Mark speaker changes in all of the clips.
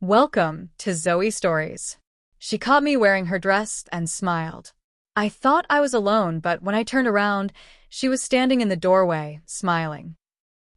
Speaker 1: Welcome to Zoe Stories. She caught me wearing her dress and smiled. I thought I was alone, but when I turned around, she was standing in the doorway, smiling.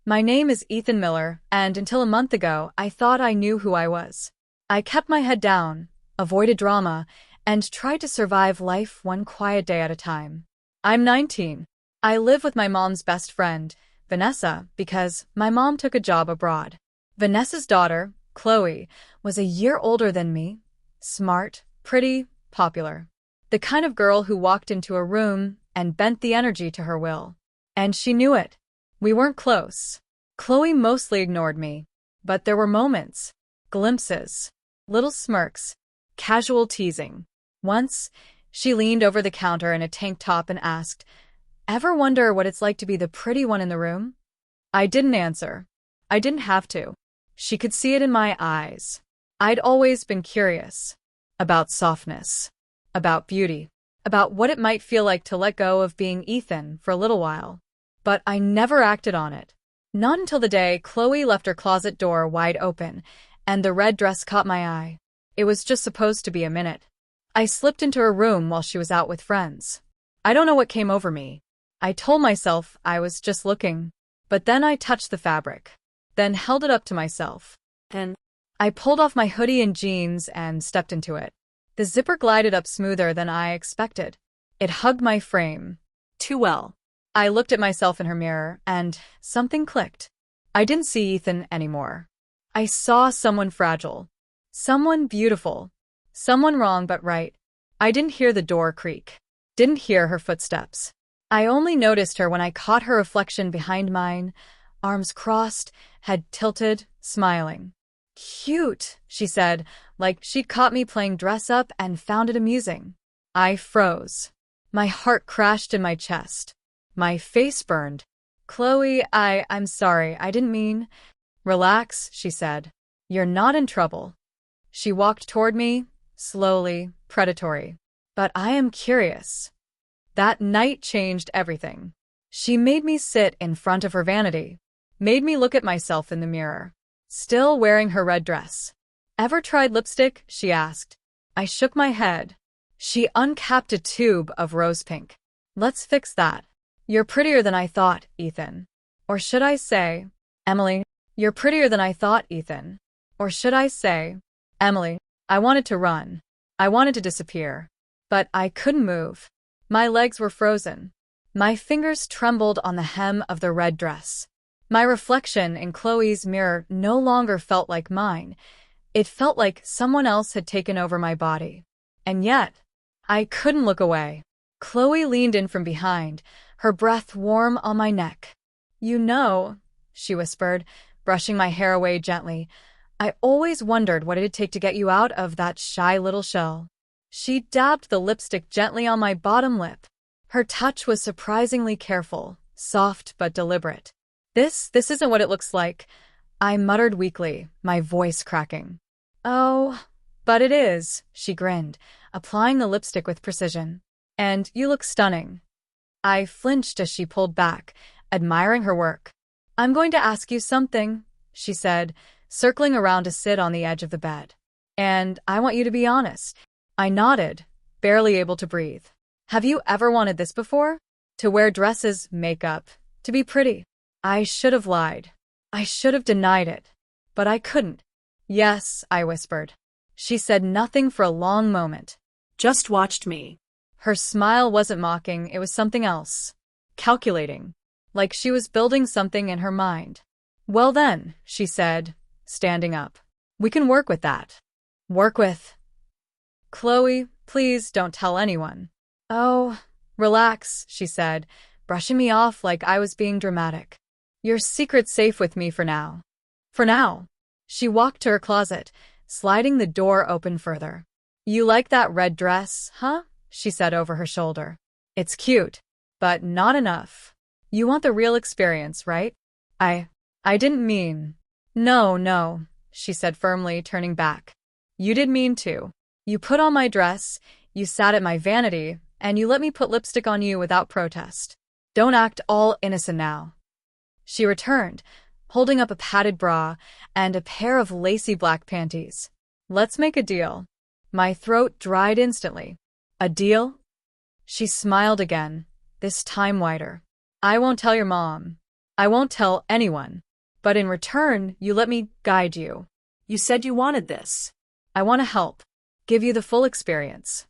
Speaker 1: My name is Ethan Miller, and until a month ago, I thought I knew who I was. I kept my head down, avoided drama, and tried to survive life one quiet day at a time. I'm 19. I live with my mom's best friend, Vanessa, because my mom took a job abroad. Vanessa's daughter, Chloe, was a year older than me, smart, pretty, popular. The kind of girl who walked into a room and bent the energy to her will. And she knew it. We weren't close. Chloe mostly ignored me, but there were moments, glimpses, little smirks, casual teasing. Once, she leaned over the counter in a tank top and asked, "Ever wonder what it's like to be the pretty one in the room?" I didn't answer. I didn't have to. She could see it in my eyes. I'd always been curious about softness, about beauty, about what it might feel like to let go of being Ethan for a little while. But I never acted on it. Not until the day Chloe left her closet door wide open, and the red dress caught my eye. It was just supposed to be a minute. I slipped into her room while she was out with friends. I don't know what came over me. I told myself I was just looking. But then I touched the fabric, then held it up to myself. Then I pulled off my hoodie and jeans and stepped into it. The zipper glided up smoother than I expected. It hugged my frame too well. I looked at myself in her mirror, and something clicked. I didn't see Ethan anymore. I saw someone fragile, someone beautiful, someone wrong but right. I didn't hear the door creak, didn't hear her footsteps. I only noticed her when I caught her reflection behind mine, arms crossed, head tilted, smiling. "Cute," she said, like she'd caught me playing dress-up and found it amusing. I froze. My heart crashed in my chest. My face burned. "Chloe, I'm sorry, I didn't mean—" "Relax," she said. "You're not in trouble." She walked toward me, slowly, predatory. "But I am curious." That night changed everything. She made me sit in front of her vanity, made me look at myself in the mirror, still wearing her red dress. "Ever tried lipstick?" she asked. I shook my head. She uncapped a tube of rose pink. "Let's fix that. You're prettier than I thought, Ethan." Or should I say, "Emily, you're prettier than I thought, Ethan." Or should I say, "Emily, I wanted to run. I wanted to disappear. But I couldn't move. My legs were frozen. My fingers trembled on the hem of the red dress. My reflection in Chloe's mirror no longer felt like mine. It felt like someone else had taken over my body. And yet, I couldn't look away. Chloe leaned in from behind, her breath warm on my neck. "You know," she whispered, brushing my hair away gently, "I always wondered what it'd take to get you out of that shy little shell." She dabbed the lipstick gently on my bottom lip. Her touch was surprisingly careful, soft but deliberate. This isn't what it looks like," I muttered weakly, my voice cracking. "Oh, but it is," she grinned, applying the lipstick with precision. "And you look stunning." I flinched as she pulled back, admiring her work. "I'm going to ask you something," she said, circling around to sit on the edge of the bed. "And I want you to be honest." I nodded, barely able to breathe. "Have you ever wanted this before? To wear dresses, makeup, to be pretty?" I should have lied. I should have denied it. But I couldn't. "Yes," I whispered. She said nothing for a long moment. Just watched me. Her smile wasn't mocking, it was something else. Calculating. Like she was building something in her mind. "Well then," she said, standing up. "We can work with that." "Work with?" "Chloe, please don't tell anyone." "Oh, relax," she said, brushing me off like I was being dramatic. "Your secret's safe with me for now." "For now." She walked to her closet, sliding the door open further. "You like that red dress, huh?" she said over her shoulder. "It's cute, but not enough. You want the real experience, right?" I didn't mean." No, she said firmly, turning back. "You did mean to. You put on my dress, you sat at my vanity, and you let me put lipstick on you without protest. Don't act all innocent now." She returned, holding up a padded bra and a pair of lacy black panties. Let's make a deal. My throat dried instantly. A deal? She smiled again, this time wider. I won't tell your mom. I won't tell anyone. But in return, you let me guide you.
Speaker 2: You said you wanted this.
Speaker 1: I want to help. Give you the full experience.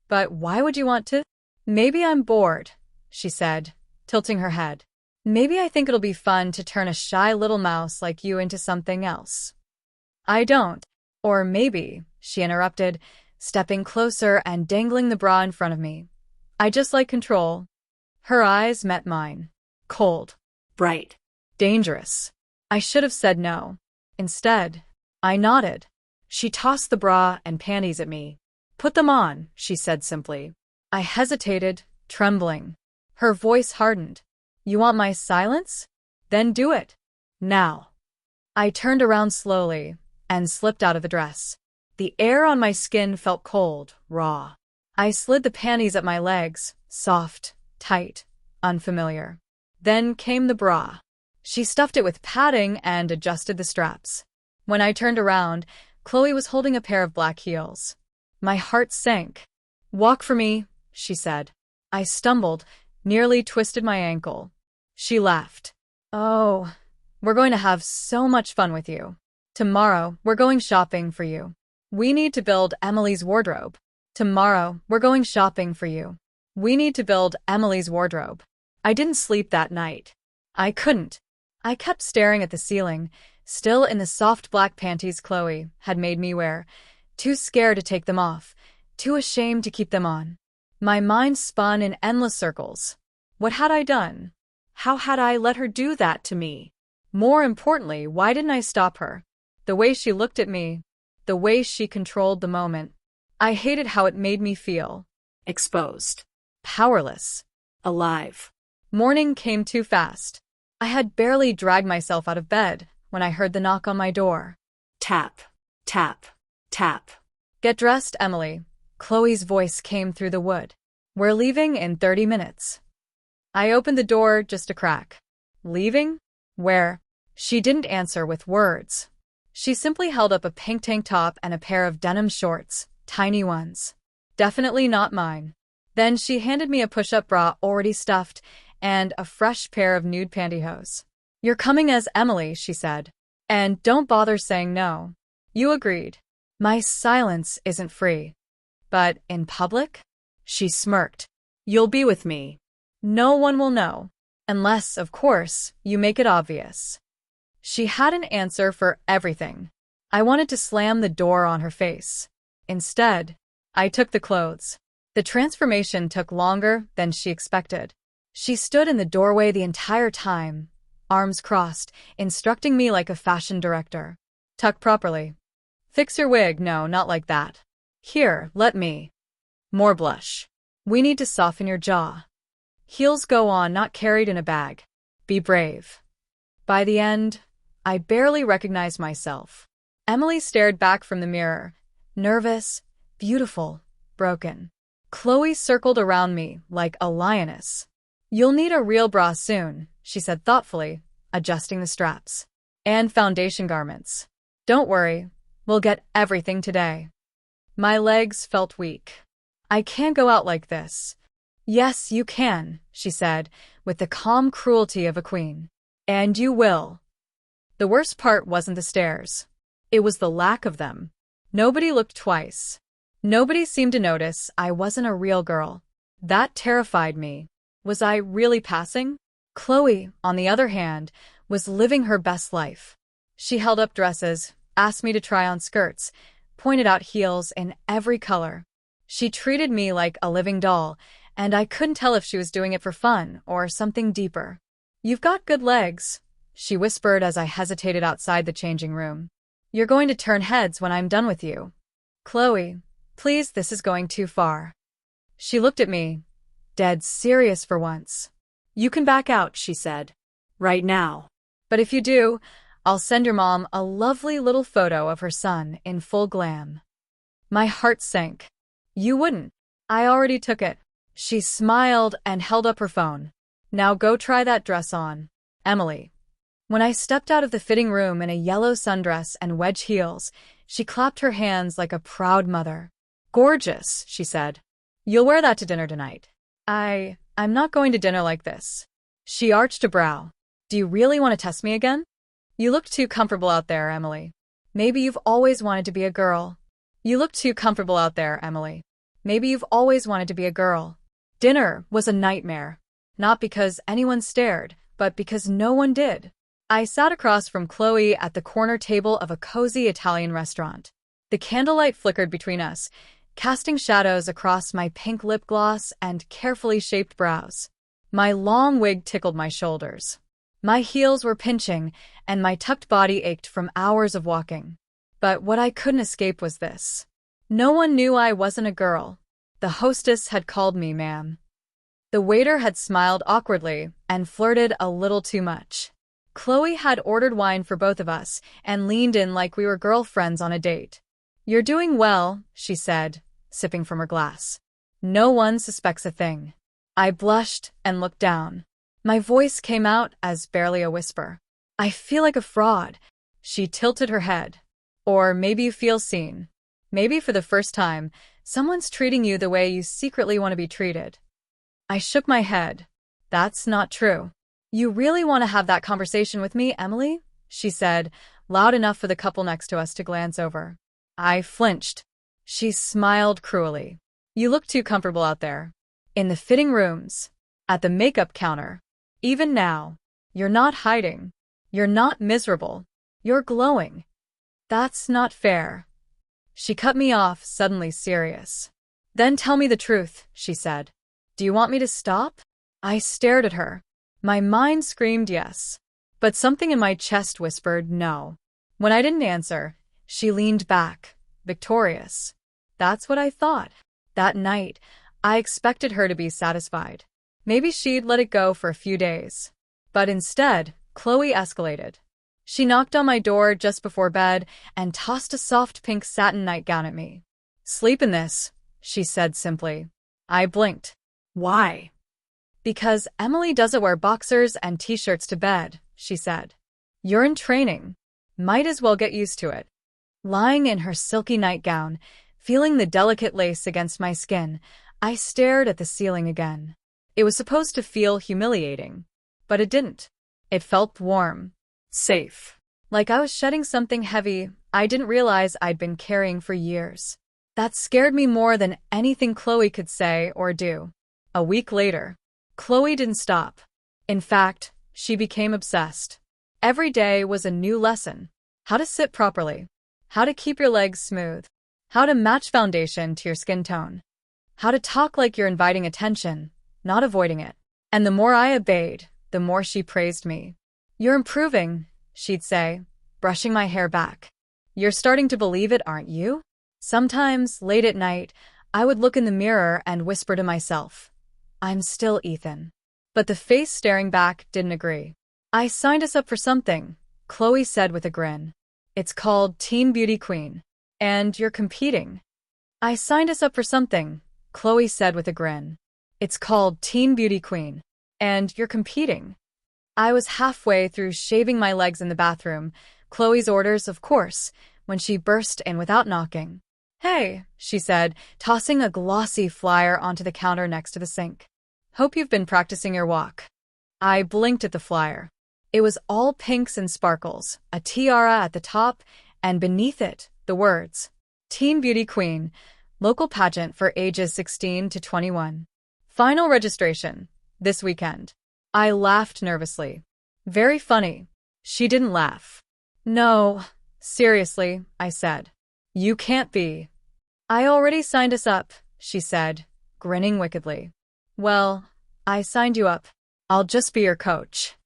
Speaker 1: But why would you want to? Maybe I'm bored, she said, tilting her head. Maybe I think it'll be fun to turn a shy little mouse like you into something else. I don't. Or maybe, she interrupted, stepping closer and dangling the bra in front of me. I just like control. Her eyes met mine. Cold.
Speaker 2: Bright.
Speaker 1: Dangerous. I should have said no. Instead, I nodded. She tossed the bra and panties at me. Put them on, she said simply. I hesitated, trembling. Her voice hardened. You want my silence? Then do it. Now. I turned around slowly and slipped out of the dress. The air on my skin felt cold, raw. I slid the panties up my legs, soft, tight, unfamiliar. Then came the bra. She stuffed it with padding and adjusted the straps. When I turned around, Chloe was holding a pair of black heels. My heart sank. Walk for me, she said. I stumbled, nearly twisted my ankle. She laughed. Oh, we're going to have so much fun with you. Tomorrow, we're going shopping for you. We need to build Emily's wardrobe. Tomorrow, we're going shopping for you. We need to build Emily's wardrobe. I didn't sleep that night. I couldn't. I kept staring at the ceiling, still in the soft black panties Chloe had made me wear, too scared to take them off, too ashamed to keep them on. My mind spun in endless circles. What had I done? How had I let her do that to me? More importantly, why didn't I stop her? The way she looked at me, the way she controlled the moment. I hated how it made me feel.
Speaker 2: Exposed.
Speaker 1: Powerless.
Speaker 2: Alive.
Speaker 1: Morning came too fast. I had barely dragged myself out of bed when I heard the knock on my door.
Speaker 2: Tap, tap, tap.
Speaker 1: Get dressed, Emily. Chloe's voice came through the wood. We're leaving in 30 minutes. I opened the door just a crack. Leaving? Where? She didn't answer with words. She simply held up a pink tank top and a pair of denim shorts, tiny ones. Definitely not mine. Then she handed me a push-up bra already stuffed and a fresh pair of nude pantyhose. You're coming as Emily, she said. And don't bother saying no. You agreed. My silence isn't free. But in public? She smirked. You'll be with me. No one will know. Unless, of course, you make it obvious. She had an answer for everything. I wanted to slam the door on her face. Instead, I took the clothes. The transformation took longer than she expected. She stood in the doorway the entire time, arms crossed, instructing me like a fashion director. Tuck properly. Fix your wig. No, not like that. Here, let me. More blush. We need to soften your jaw. Heels go on, not carried in a bag. Be brave. By the end, I barely recognized myself. Emily stared back from the mirror, nervous, beautiful, broken. Chloe circled around me like a lioness. You'll need a real bra soon, she said thoughtfully, adjusting the straps. And foundation garments. Don't worry, we'll get everything today. My legs felt weak. I can't go out like this. Yes, you can, she said, with the calm cruelty of a queen. And you will. The worst part wasn't the stairs. It was the lack of them. Nobody looked twice. Nobody seemed to notice I wasn't a real girl. That terrified me. Was I really passing? Chloe, on the other hand, was living her best life. She held up dresses, asked me to try on skirts, pointed out heels in every color. She treated me like a living doll, and I couldn't tell if she was doing it for fun or something deeper. You've got good legs, she whispered as I hesitated outside the changing room. You're going to turn heads when I'm done with you. Chloe, please, this is going too far. She looked at me, dead serious for once. You can back out, she said. Right now. But if you do, I'll send your mom a lovely little photo of her son in full glam. My heart sank. You wouldn't. I already took it. She smiled and held up her phone. Now go try that dress on, Emily. When I stepped out of the fitting room in a yellow sundress and wedge heels, She clapped her hands like a proud mother. Gorgeous, she said. You'll wear that to dinner tonight. I'm not going to dinner like this. She arched a brow. Do you really want to test me again? You look too comfortable out there, Emily. Maybe you've always wanted to be a girl. You look too comfortable out there, Emily. Maybe you've always wanted to be a girl. Dinner was a nightmare. Not because anyone stared, but because no one did. I sat across from Chloe at the corner table of a cozy Italian restaurant. The candlelight flickered between us, casting shadows across my pink lip gloss and carefully shaped brows. My long wig tickled my shoulders. My heels were pinching, and my tucked body ached from hours of walking. But what I couldn't escape was this. No one knew I wasn't a girl. The hostess had called me ma'am. The waiter had smiled awkwardly and flirted a little too much. Chloe had ordered wine for both of us and leaned in like we were girlfriends on a date. You're doing well, she said, sipping from her glass. No one suspects a thing. I blushed and looked down. My voice came out as barely a whisper. I feel like a fraud. She tilted her head. Or maybe you feel seen. Maybe for the first time, someone's treating you the way you secretly want to be treated. I shook my head. That's not true. You really want to have that conversation with me, Emily? She said, loud enough for the couple next to us to glance over. I flinched. She smiled cruelly. You look too comfortable out there. In the fitting rooms. At the makeup counter. Even now. You're not hiding. You're not miserable. You're glowing. That's not fair. She cut me off, suddenly serious. Then tell me the truth, she said. Do you want me to stop? I stared at her. My mind screamed yes. But something in my chest whispered no. When I didn't answer, she leaned back, victorious. That's what I thought. That night, I expected her to be satisfied. Maybe she'd let it go for a few days. But instead, Chloe escalated. She knocked on my door just before bed and tossed a soft pink satin nightgown at me. Sleep in this, she said simply. I blinked. Why? Because Emily doesn't wear boxers and t-shirts to bed, she said. You're in training. Might as well get used to it. Lying in her silky nightgown, feeling the delicate lace against my skin, I stared at the ceiling again. It was supposed to feel humiliating, but it didn't. It felt warm, safe. Like I was shedding something heavy I didn't realize I'd been carrying for years. That scared me more than anything Chloe could say or do. A week later, Chloe didn't stop. In fact, she became obsessed. Every day was a new lesson. How to sit properly. How to keep your legs smooth. How to match foundation to your skin tone. How to talk like you're inviting attention, not avoiding it. And the more I obeyed, the more she praised me. You're improving, she'd say, brushing my hair back. You're starting to believe it, aren't you? Sometimes, late at night, I would look in the mirror and whisper to myself, I'm still Ethan. But the face staring back didn't agree. I signed us up for something, Chloe said with a grin. It's called Teen Beauty Queen. And you're competing. I signed us up for something, Chloe said with a grin. It's called Teen Beauty Queen. And you're competing. I was halfway through shaving my legs in the bathroom, Chloe's orders, of course, when she burst in without knocking. Hey, she said, tossing a glossy flyer onto the counter next to the sink. Hope you've been practicing your walk. I blinked at the flyer. It was all pinks and sparkles, a tiara at the top, and beneath it, the words, Teen Beauty Queen, local pageant for ages 16 to 21. Final registration, this weekend. I laughed nervously. Very funny. She didn't laugh. No, seriously, I said. You can't be. I already signed us up, she said, grinning wickedly. Well, I signed you up. I'll just be your coach.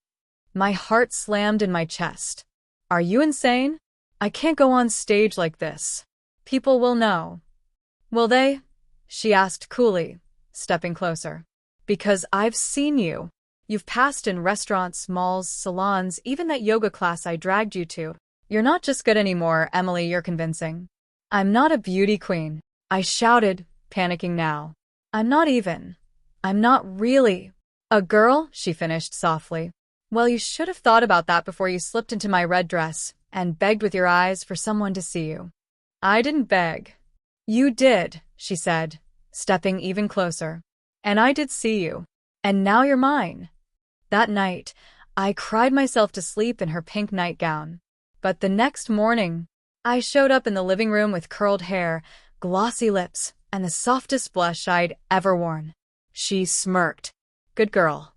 Speaker 1: My heart slammed in my chest. Are you insane? I can't go on stage like this. People will know. Will they? She asked coolly, stepping closer. Because I've seen you. You've passed in restaurants, malls, salons, even that yoga class I dragged you to. You're not just good anymore, Emily, you're convincing. I'm not a beauty queen, I shouted, panicking now. I'm not really. A girl, she finished softly. Well, you should have thought about that before you slipped into my red dress and begged with your eyes for someone to see you. I didn't beg. You did, she said, stepping even closer. And I did see you. And now you're mine. That night, I cried myself to sleep in her pink nightgown. But the next morning, I showed up in the living room with curled hair, glossy lips, and the softest blush I'd ever worn. She smirked. Good girl.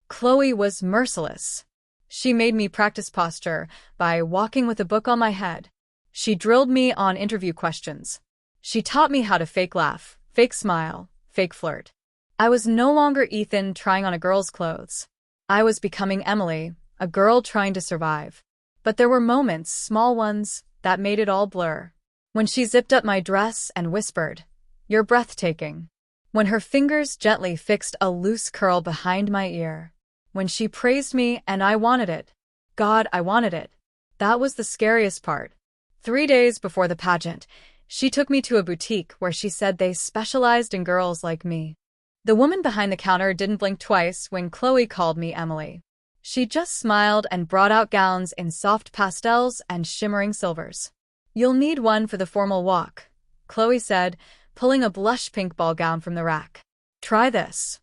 Speaker 1: Chloe was merciless. She made me practice posture by walking with a book on my head. She drilled me on interview questions. She taught me how to fake laugh, fake smile, fake flirt. I was no longer Ethan trying on a girl's clothes. I was becoming Emily, a girl trying to survive. But there were moments, small ones, that made it all blur. When she zipped up my dress and whispered, "You're breathtaking." When her fingers gently fixed a loose curl behind my ear. When she praised me and I wanted it. God, I wanted it. That was the scariest part. 3 days before the pageant, she took me to a boutique where she said they specialized in girls like me. The woman behind the counter didn't blink twice when Chloe called me Emily. She just smiled and brought out gowns in soft pastels and shimmering silvers. You'll need one for the formal walk, Chloe said, pulling a blush pink ball gown from the rack. Try this.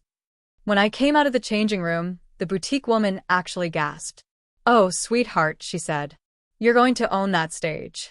Speaker 1: When I came out of the changing room, the boutique woman actually gasped. Oh, sweetheart, she said. You're going to own that stage.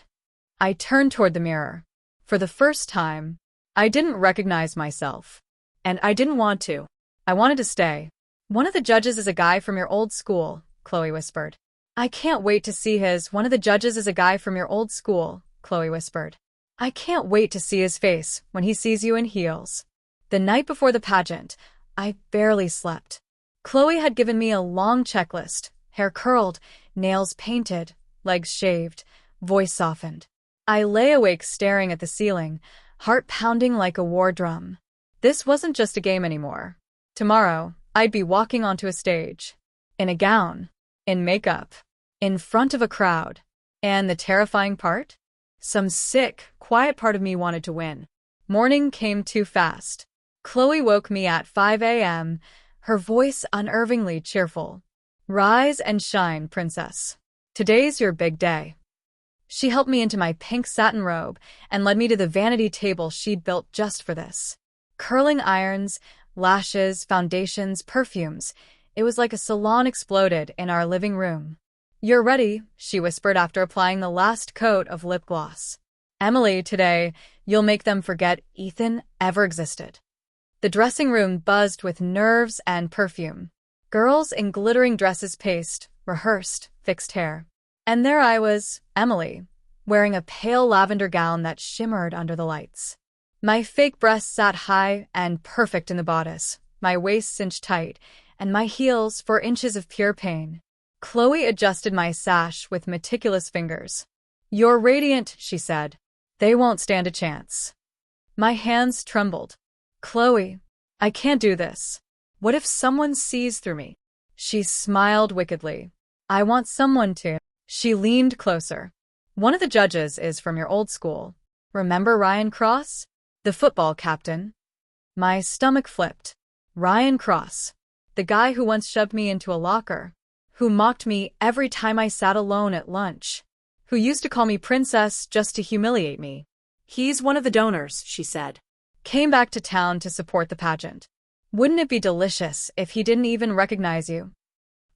Speaker 1: I turned toward the mirror. For the first time, I didn't recognize myself. And I didn't want to. I wanted to stay. One of the judges is a guy from your old school, Chloe whispered. I can't wait to see one of the judges is a guy from your old school, Chloe whispered. I can't wait to see his face when he sees you in heels. The night before the pageant, I barely slept. Chloe had given me a long checklist, hair curled, nails painted, legs shaved, voice softened. I lay awake staring at the ceiling, heart pounding like a war drum. This wasn't just a game anymore. Tomorrow, I'd be walking onto a stage. In a gown. In makeup. In front of a crowd. And the terrifying part? Some sick, quiet part of me wanted to win. Morning came too fast. Chloe woke me at 5 a.m., her voice unnervingly cheerful. Rise and shine, princess. Today's your big day. She helped me into my pink satin robe and led me to the vanity table she'd built just for this. Curling irons, lashes, foundations, perfumes. It was like a salon exploded in our living room. You're ready, she whispered after applying the last coat of lip gloss. Emily, today, you'll make them forget Ethan ever existed. The dressing room buzzed with nerves and perfume. Girls in glittering dresses paced, rehearsed, fixed hair. And there I was, Emily, wearing a pale lavender gown that shimmered under the lights. My fake breasts sat high and perfect in the bodice, my waist cinched tight, and my heels 4 inches of pure pain. Chloe adjusted my sash with meticulous fingers. You're radiant, she said. They won't stand a chance. My hands trembled. Chloe, I can't do this. What if someone sees through me? She smiled wickedly. I want someone to. She leaned closer. One of the judges is from your old school. Remember Ryan Cross? The football captain. My stomach flipped. Ryan Cross. The guy who once shoved me into a locker. Who mocked me every time I sat alone at lunch. Who used to call me princess just to humiliate me.
Speaker 2: He's one of the donors, she said.
Speaker 1: Came back to town to support the pageant. Wouldn't it be delicious if he didn't even recognize you?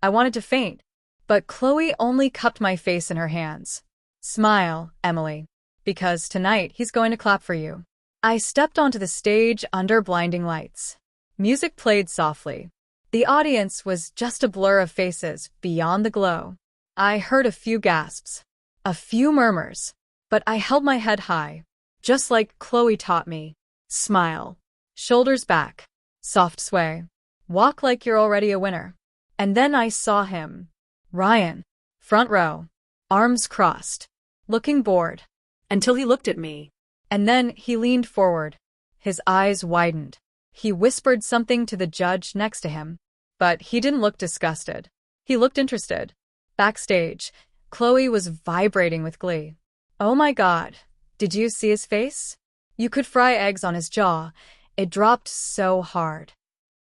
Speaker 1: I wanted to faint, but Chloe only cupped my face in her hands. Smile, Emily, because tonight he's going to clap for you. I stepped onto the stage under blinding lights. Music played softly. The audience was just a blur of faces beyond the glow. I heard a few gasps, a few murmurs, but I held my head high, just like Chloe taught me. Smile. Shoulders back. Soft sway. Walk like you're already a winner. And then I saw him. Ryan. Front row. Arms crossed. Looking bored.
Speaker 2: Until he looked at me.
Speaker 1: And then he leaned forward. His eyes widened. He whispered something to the judge next to him. But he didn't look disgusted. He looked interested. Backstage, Chloe was vibrating with glee. Oh my God. Did you see his face? You could fry eggs on his jaw. It dropped so hard.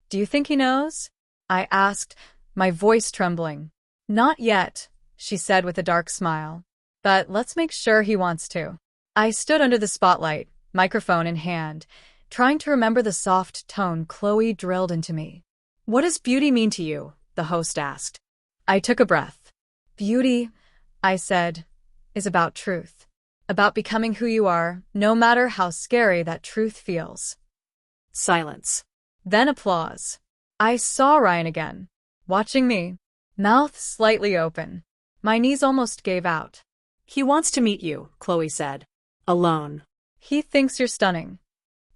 Speaker 1: Do you think he knows? I asked, my voice trembling. Not yet, she said with a dark smile. But let's make sure he wants to. I stood under the spotlight, microphone in hand, trying to remember the soft tone Chloe drilled into me.
Speaker 2: What does beauty mean to you? The host asked.
Speaker 1: I took a breath. Beauty, I said, is about truth. About becoming who you are, no matter how scary that truth feels.
Speaker 2: Silence.
Speaker 1: Then applause. I saw Ryan again, watching me, mouth slightly open. My knees almost gave out.
Speaker 2: He wants to meet you, Chloe said. Alone.
Speaker 1: He thinks you're stunning.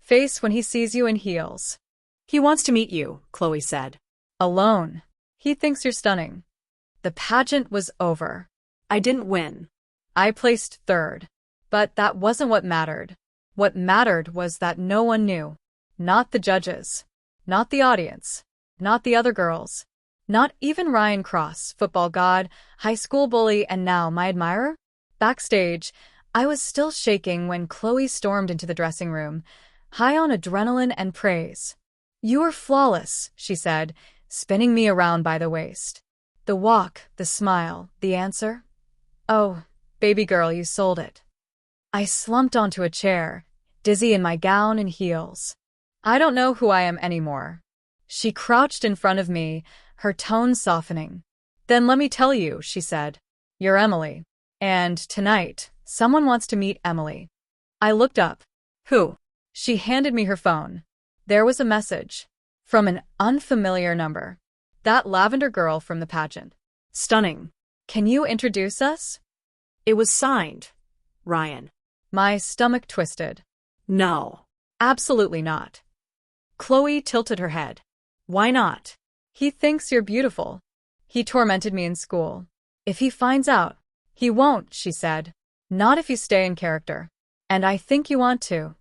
Speaker 1: Face when he sees you in heels.
Speaker 2: He wants to meet you, Chloe said.
Speaker 1: Alone. He thinks you're stunning. The pageant was over.
Speaker 2: I didn't win.
Speaker 1: I placed third. But that wasn't what mattered. What mattered was that no one knew. Not the judges. Not the audience. Not the other girls. Not even Ryan Cross, football god, high school bully, and now my admirer? Backstage, I was still shaking when Chloe stormed into the dressing room, high on adrenaline and praise. You were flawless, she said, spinning me around by the waist. The walk, the smile, the answer? Oh, baby girl, you sold it. I slumped onto a chair, dizzy in my gown and heels. I don't know who I am anymore. She crouched in front of me, her tone softening. Then let me tell you, she said. You're Emily. And tonight, someone wants to meet Emily. I looked up.
Speaker 2: Who?
Speaker 1: She handed me her phone. There was a message. From an unfamiliar number. That lavender girl from the pageant.
Speaker 2: Stunning.
Speaker 1: Can you introduce us?
Speaker 2: It was signed. Ryan.
Speaker 1: My stomach twisted.
Speaker 2: No.
Speaker 1: Absolutely not. Chloe tilted her head. Why not? He thinks you're beautiful. He tormented me in school. If he finds out, he won't, she said. Not if you stay in character. And I think you want to.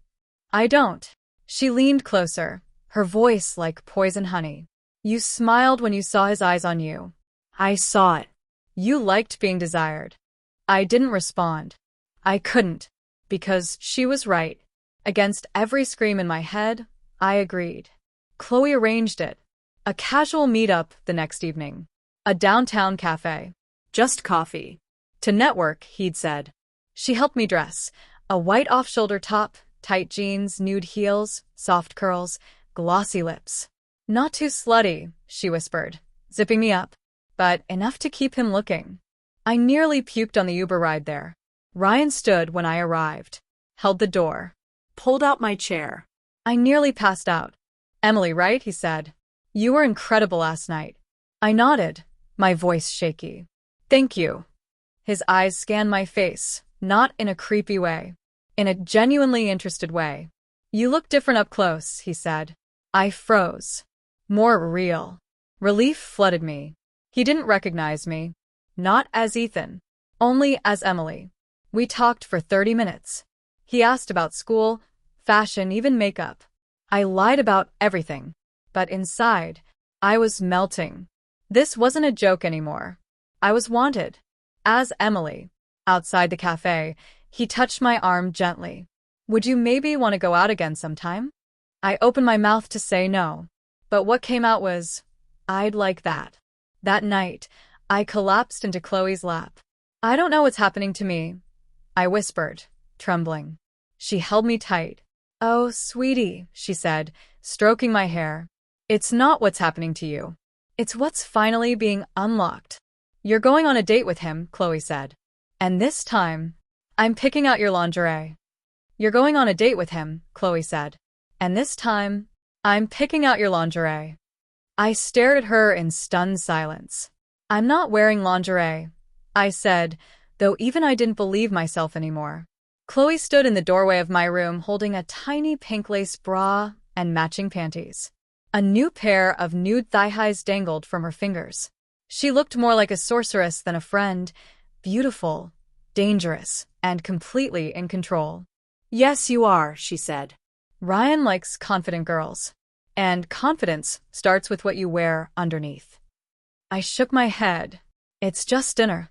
Speaker 1: I don't. She leaned closer, her voice like poison honey. You smiled when you saw his eyes on you. I saw it. You liked being desired. I didn't respond. I couldn't. Because she was right. Against every scream in my head, I agreed. Chloe arranged it. A casual meetup the next evening. A downtown cafe.
Speaker 2: Just coffee.
Speaker 1: To network, he'd said. She helped me dress. A white off-shoulder top, tight jeans, nude heels, soft curls, glossy lips. Not too slutty, she whispered, zipping me up, but enough to keep him looking. I nearly puked on the Uber ride there. Ryan stood when I arrived, held the door,
Speaker 2: pulled out my chair.
Speaker 1: I nearly passed out. Emily, right? He said. You were incredible last night. I nodded, my voice shaky. Thank you. His eyes scanned my face, not in a creepy way, in a genuinely interested way. You look different up close, he said. I froze. More real. Relief flooded me. He didn't recognize me. Not as Ethan. Only as Emily. We talked for 30 minutes. He asked about school, fashion, even makeup. I lied about everything. But inside, I was melting. This wasn't a joke anymore. I was wanted. As Emily. Outside the cafe, he touched my arm gently. Would you maybe want to go out again sometime? I opened my mouth to say no. But what came out was, I'd like that. That night, I collapsed into Chloe's lap. I don't know what's happening to me, I whispered, trembling. She held me tight. Oh, sweetie, she said, stroking my hair. It's not what's happening to you. It's what's finally being unlocked. You're going on a date with him, Chloe said. And this time, I'm picking out your lingerie. You're going on a date with him, Chloe said. And this time, I'm picking out your lingerie. I stared at her in stunned silence. I'm not wearing lingerie, I said, though even I didn't believe myself anymore. Chloe stood in the doorway of my room holding a tiny pink lace bra and matching panties. A new pair of nude thigh-highs dangled from her fingers. She looked more like a sorceress than a friend, beautiful, dangerous, and completely in control.
Speaker 2: Yes, you are, she said.
Speaker 1: Ryan likes confident girls. And confidence starts with what you wear underneath. I shook my head. It's just dinner.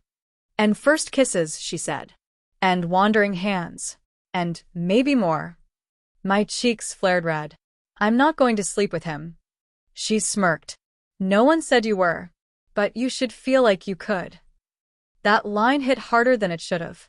Speaker 1: And first kisses, she said. And wandering hands. And maybe more. My cheeks flared red. I'm not going to sleep with him. She smirked. No one said you were. But you should feel like you could. That line hit harder than it should have.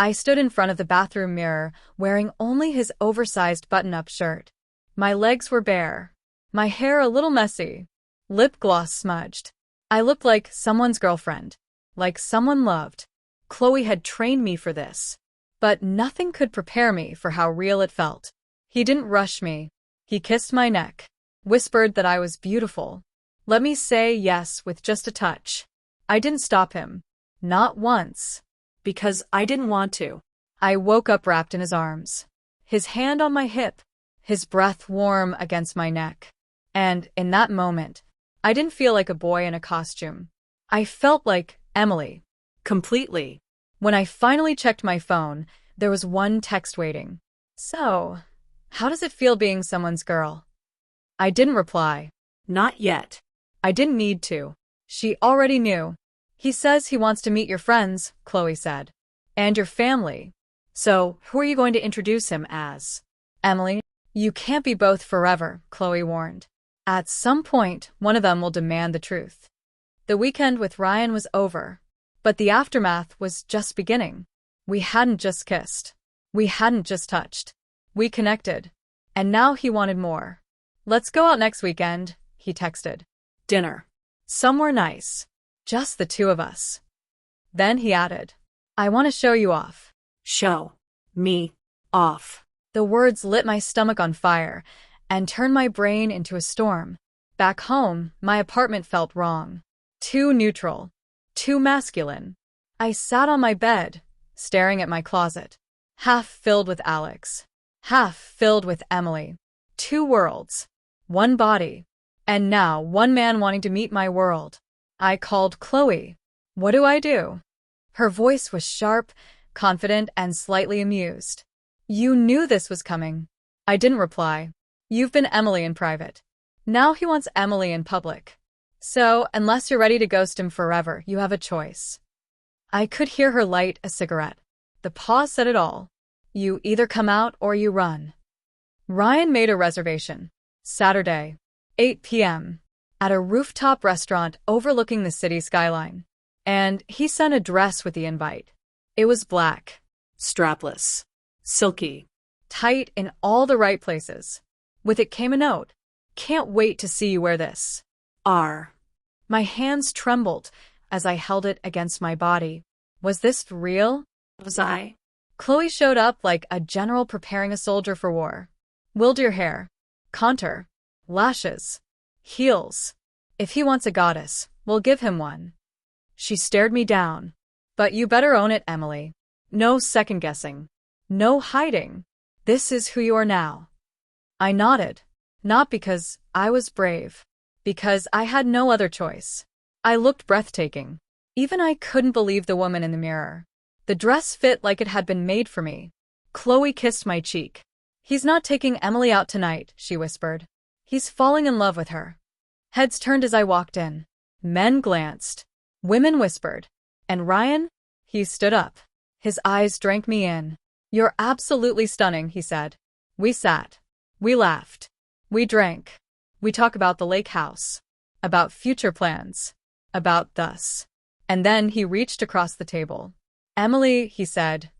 Speaker 1: I stood in front of the bathroom mirror, wearing only his oversized button-up shirt. My legs were bare. My hair a little messy. Lip gloss smudged. I looked like someone's girlfriend. Like someone loved. Chloe had trained me for this. But nothing could prepare me for how real it felt. He didn't rush me. He kissed my neck. Whispered that I was beautiful. Let me say yes with just a touch. I didn't stop him. Not once.
Speaker 2: Because I didn't want to.
Speaker 1: I woke up wrapped in his arms. His hand on my hip. His breath warm against my neck. And in that moment, I didn't feel like a boy in a costume. I felt like Emily.
Speaker 2: Completely.
Speaker 1: When I finally checked my phone, there was one text waiting. So, how does it feel being someone's girl? I didn't reply.
Speaker 2: Not yet.
Speaker 1: I didn't need to. She already knew. He says he wants to meet your friends, Chloe said. And your family. So, who are you going to introduce him as? Emily? You can't be both forever, Chloe warned. At some point, one of them will demand the truth. The weekend with Ryan was over. But the aftermath was just beginning. We hadn't just kissed. We hadn't just touched. We connected. And now he wanted more. Let's go out next weekend, he texted.
Speaker 2: Dinner.
Speaker 1: Somewhere nice. Just the two of us. Then he added, I want to show you off.
Speaker 2: Show me off.
Speaker 1: The words lit my stomach on fire and turned my brain into a storm. Back home, my apartment felt wrong. Too neutral. Too masculine. I sat on my bed, staring at my closet. Half filled with Alex. Half filled with Emily. Two worlds. One body. And now one man wanting to meet my world. I called Chloe. What do? Her voice was sharp, confident, and slightly amused. You knew this was coming. I didn't reply. You've been Emily in private. Now he wants Emily in public. So, unless you're ready to ghost him forever, you have a choice. I could hear her light a cigarette. The pause said it all. You either come out or you run. Ryan made a reservation. Saturday, 8 p.m. at a rooftop restaurant overlooking the city skyline. And he sent a dress with the invite. It was black.
Speaker 2: Strapless. Silky.
Speaker 1: Tight in all the right places. With it came a note. Can't wait to see you wear this.
Speaker 2: R.
Speaker 1: My hands trembled as I held it against my body. Was this real?
Speaker 2: Was I?
Speaker 1: Chloe showed up like a general preparing a soldier for war. Willed your hair. Contour. Lashes. Heels. If he wants a goddess, we'll give him one. She stared me down. But you better own it, Emily. No second-guessing. No hiding. This is who you are now. I nodded. Not because I was brave. Because I had no other choice. I looked breathtaking. Even I couldn't believe the woman in the mirror. The dress fit like it had been made for me. Chloe kissed my cheek. He's not taking Emily out tonight, she whispered. He's falling in love with her. Heads turned as I walked in. Men glanced. Women whispered. And Ryan? He stood up. His eyes drank me in. You're absolutely stunning, he said. We sat. We laughed. We drank. We talked about the lake house. About future plans. About us. And then he reached across the table. Emily, he said,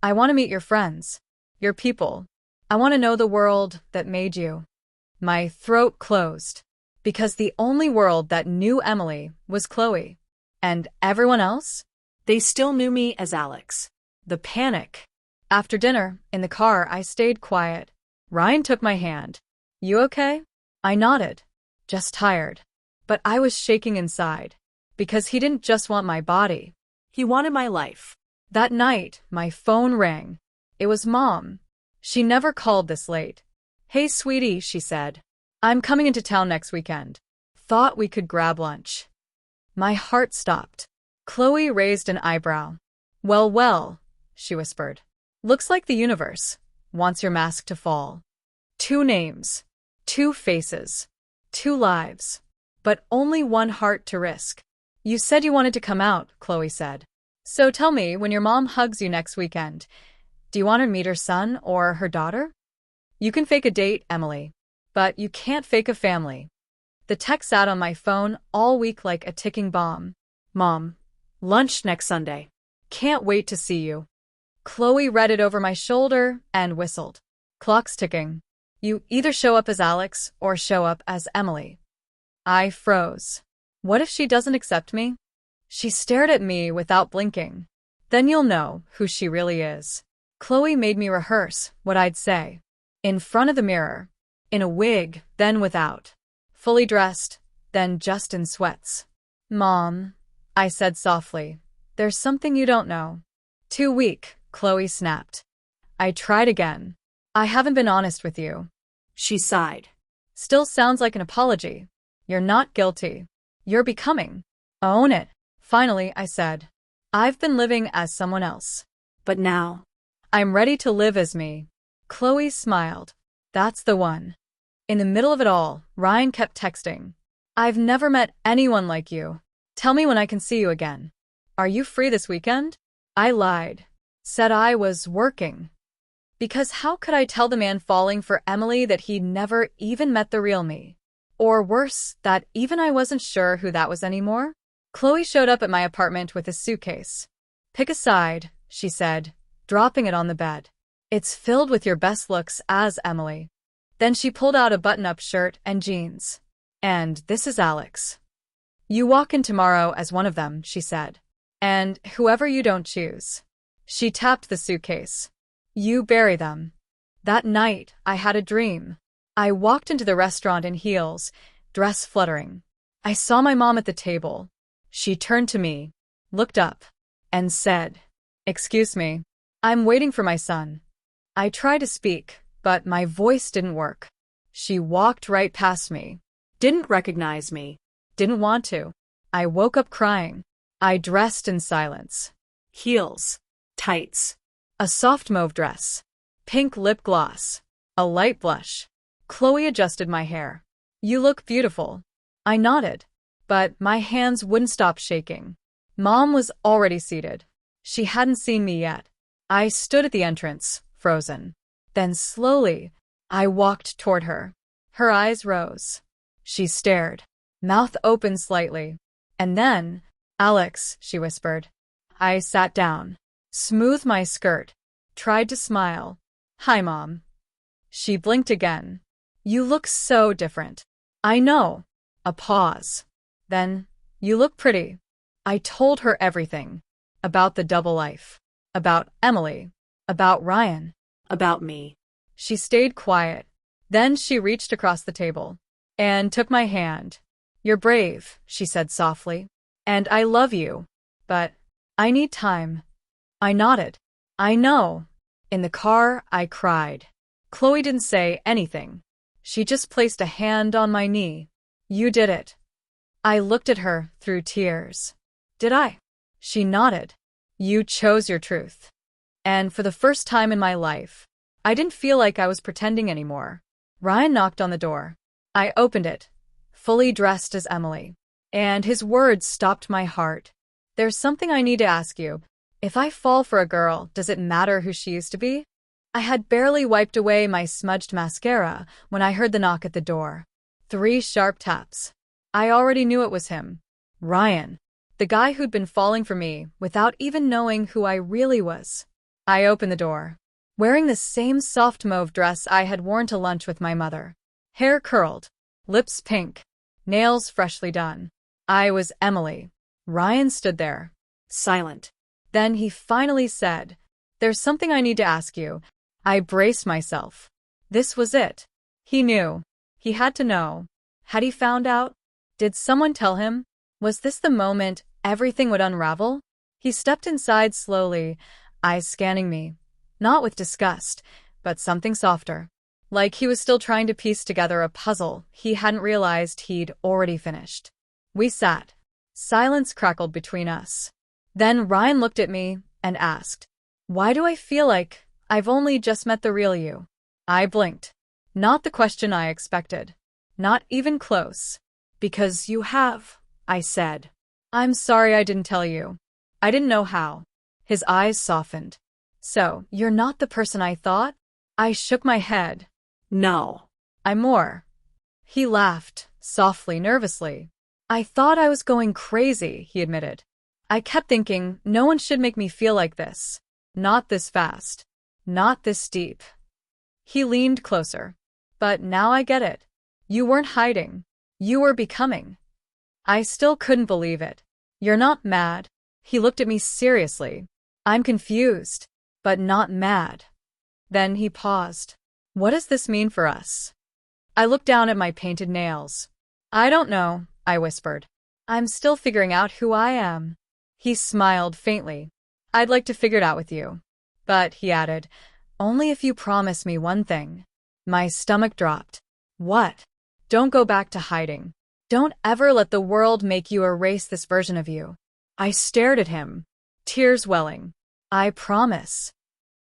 Speaker 1: I want to meet your friends. Your people. I want to know the world that made you. My throat closed. Because the only world that knew Emily was Chloe. And everyone else?
Speaker 2: They still knew me as Alex.
Speaker 1: The panic. After dinner, in the car, I stayed quiet. Ryan took my hand. You okay? I nodded. Just tired. But I was shaking inside. Because he didn't just want my body.
Speaker 2: He wanted my life.
Speaker 1: That night, my phone rang. It was Mom. She never called this late. Hey, sweetie, she said. I'm coming into town next weekend. Thought we could grab lunch. My heart stopped. Chloe raised an eyebrow. Well, she whispered. Looks like the universe wants your mask to fall. 2 names. 2 faces. 2 lives. But only 1 heart to risk. You said you wanted to come out, Chloe said. So tell me, when your mom hugs you next weekend, do you want her to meet her son or her daughter? You can fake a date, Emily. But you can't fake a family. The text sat on my phone all week like a ticking bomb. Mom, lunch next Sunday. Can't wait to see you. Chloe read it over my shoulder and whistled. Clock's ticking. You either show up as Alex or show up as Emily. I froze. What if she doesn't accept me? She stared at me without blinking. Then you'll know who she really is. Chloe made me rehearse what I'd say. In front of the mirror. In a wig, then without. Fully dressed, then just in sweats. Mom, I said softly, there's something you don't know. Too weak, Chloe snapped. I tried again. I haven't been honest with you.
Speaker 2: She sighed.
Speaker 1: Still sounds like an apology. You're not guilty. You're becoming. Own it. Finally, I said. I've been living as someone else.
Speaker 2: But now,
Speaker 1: I'm ready to live as me. Chloe smiled. That's the one. In the middle of it all, Ryan kept texting. I've never met anyone like you. Tell me when I can see you again. Are you free this weekend? I lied. Said I was working. Because how could I tell the man falling for Emily that he'd never even met the real me? Or worse, that even I wasn't sure who that was anymore? Chloe showed up at my apartment with a suitcase. Pick a side, she said, dropping it on the bed. It's filled with your best looks as Emily. Then she pulled out a button-up shirt and jeans. And this is Alex. You walk in tomorrow as one of them, she said. And whoever you don't choose. She tapped the suitcase. You bury them. That night, I had a dream. I walked into the restaurant in heels, dress fluttering. I saw my mom at the table. She turned to me, looked up, and said, Excuse me, I'm waiting for my son. I tried to speak, but my voice didn't work. She walked right past me.
Speaker 2: Didn't recognize me.
Speaker 1: Didn't want to. I woke up crying. I dressed in silence.
Speaker 2: Heels. Tights.
Speaker 1: A soft mauve dress. Pink lip gloss. A light blush. Chloe adjusted my hair. You look beautiful. I nodded, but my hands wouldn't stop shaking. Mom was already seated. She hadn't seen me yet. I stood at the entrance, frozen. Then slowly, I walked toward her. Her eyes rose. She stared, mouth open slightly. And then, Alex, she whispered. I sat down, smoothed my skirt, tried to smile. Hi, Mom. She blinked again. You look so different. I know. A pause. Then, you look pretty. I told her everything. About the double life. About Emily. About Ryan.
Speaker 2: About me.
Speaker 1: She stayed quiet. Then she reached across the table and took my hand. You're brave, she said softly. And I love you. But I need time. I nodded. I know. In the car, I cried. Chloe didn't say anything. She just placed a hand on my knee. You did it. I looked at her through tears. Did I? She nodded. You chose your truth. And for the first time in my life, I didn't feel like I was pretending anymore. Ryan knocked on the door. I opened it, fully dressed as Emily. And his words stopped my heart. There's something I need to ask you. If I fall for a girl, does it matter who she used to be? I had barely wiped away my smudged mascara when I heard the knock at the door. 3 sharp taps. I already knew it was him. Ryan. The guy who'd been falling for me without even knowing who I really was. I opened the door. Wearing the same soft mauve dress I had worn to lunch with my mother. Hair curled. Lips pink. Nails freshly done. I was Emily. Ryan stood there. Silent. Then he finally said, There's something I need to ask you. I braced myself. This was it. He knew. He had to know. Had he found out? Did someone tell him? Was this the moment everything would unravel? He stepped inside slowly, eyes scanning me. Not with disgust, but something softer. Like he was still trying to piece together a puzzle he hadn't realized he'd already finished. We sat. Silence crackled between us. Then Ryan looked at me and asked, Why do I feel like I've only just met the real you? I blinked. Not the question I expected. Not even close. Because you have, I said. I'm sorry I didn't tell you. I didn't know how. His eyes softened. So, you're not the person I thought? I shook my head. No. I'm more. He laughed, softly, nervously. I thought I was going crazy, he admitted. I kept thinking, no one should make me feel like this. Not this fast. Not this deep. He leaned closer. But now I get it. You weren't hiding. You were becoming. I still couldn't believe it. You're not mad. He looked at me seriously. I'm confused, but not mad. Then he paused. What does this mean for us? I looked down at my painted nails. I don't know, I whispered. I'm still figuring out who I am. He smiled faintly. I'd like to figure it out with you. But, he added, only if you promise me one thing. My stomach dropped. What? Don't go back to hiding. Don't ever let the world make you erase this version of you. I stared at him, tears welling. I promise.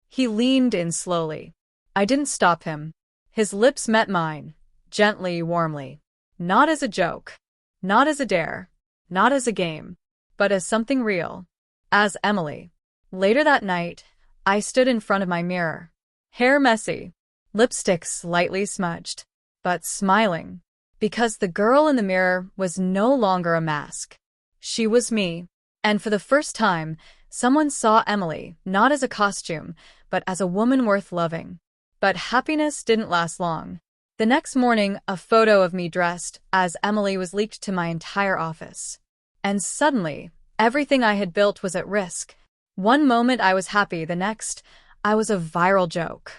Speaker 1: He leaned in slowly. I didn't stop him. His lips met mine, gently, warmly. Not as a joke. Not as a dare. Not as a game. But as something real. As Emily. Later that night, I stood in front of my mirror. Hair messy. Lipstick slightly smudged. But smiling. Because the girl in the mirror was no longer a mask. She was me. And for the first time, someone saw Emily, not as a costume, but as a woman worth loving. But happiness didn't last long. The next morning, a photo of me dressed as Emily was leaked to my entire office. And suddenly, everything I had built was at risk. One moment I was happy, the next, I was a viral joke.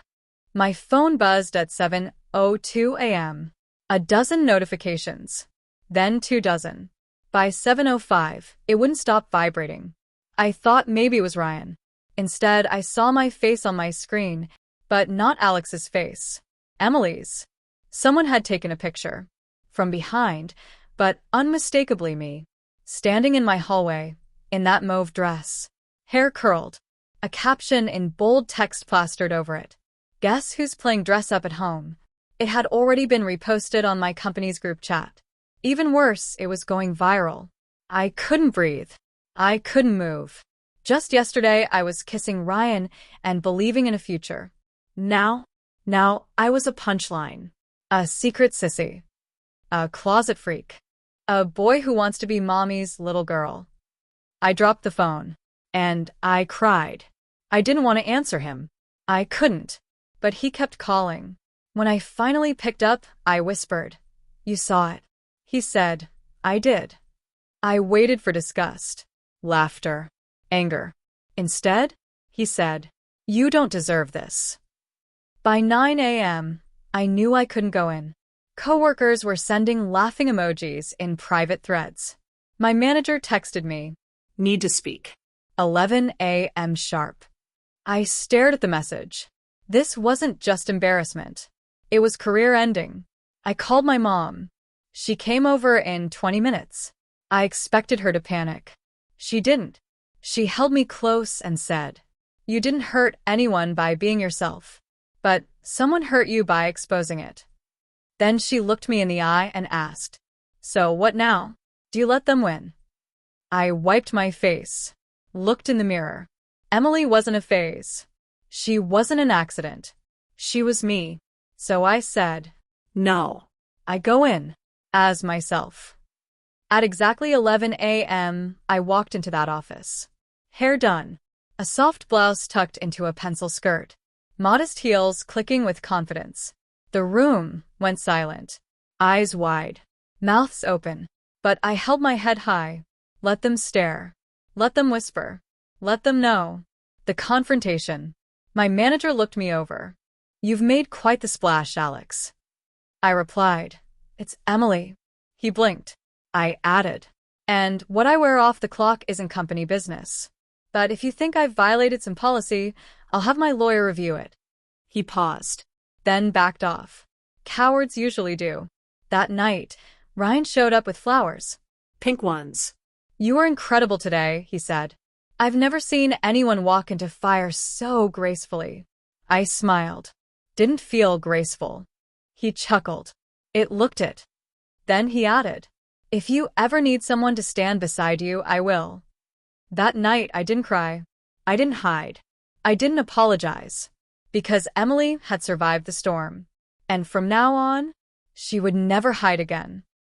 Speaker 1: My phone buzzed at 7:02 a.m. A dozen notifications. Then 2 dozen. By 7:05, it wouldn't stop vibrating. I thought maybe it was Ryan. Instead, I saw my face on my screen, but not Alex's face. Emily's. Someone had taken a picture. From behind, but unmistakably me. Standing in my hallway, in that mauve dress. Hair curled. A caption in bold text plastered over it. Guess who's playing dress up at home? It had already been reposted on my company's group chat. Even worse, it was going viral. I couldn't breathe. I couldn't move. Just yesterday, I was kissing Ryan and believing in a future. Now I was a punchline. A secret sissy. A closet freak. A boy who wants to be mommy's little girl. I dropped the phone. And I cried. I didn't want to answer him. I couldn't. But he kept calling. When I finally picked up, I whispered, "You saw it." He said, "I did." I waited for disgust, laughter, anger. Instead, he said, "You don't deserve this." By 9 a.m., I knew I couldn't go in. Coworkers were sending laughing emojis in private threads. My manager texted me,
Speaker 2: Need to speak.
Speaker 1: 11 a.m. sharp. I stared at the message. This wasn't just embarrassment. It was career-ending. I called my mom. She came over in 20 minutes. I expected her to panic. She didn't. She held me close and said, "You didn't hurt anyone by being yourself. But someone hurt you by exposing it." Then she looked me in the eye and asked, "So what now? Do you let them win?" I wiped my face, looked in the mirror. Emily wasn't a phase. She wasn't an accident. She was me. So I said,
Speaker 2: No.
Speaker 1: I go in, as myself. At exactly 11 a.m., I walked into that office. Hair done. A soft blouse tucked into a pencil skirt. Modest heels clicking with confidence. The room went silent. Eyes wide. Mouths open. But I held my head high. Let them stare. Let them whisper. Let them know. The confrontation. My manager looked me over. "You've made quite the splash, Alex." I replied, "It's Emily." He blinked. I added, "And what I wear off the clock isn't company business. But if you think I've violated some policy, I'll have my lawyer review it." He paused, then backed off. Cowards usually do. That night, Ryan showed up with flowers.
Speaker 2: Pink ones.
Speaker 1: "You are incredible today," he said. "I've never seen anyone walk into fire so gracefully." I smiled. Didn't feel graceful. He chuckled. It looked it. Then he added, "If you ever need someone to stand beside you, I will." That night, I didn't cry. I didn't hide. I didn't apologize. Because Emily had survived the storm. And from now on, she would never hide again.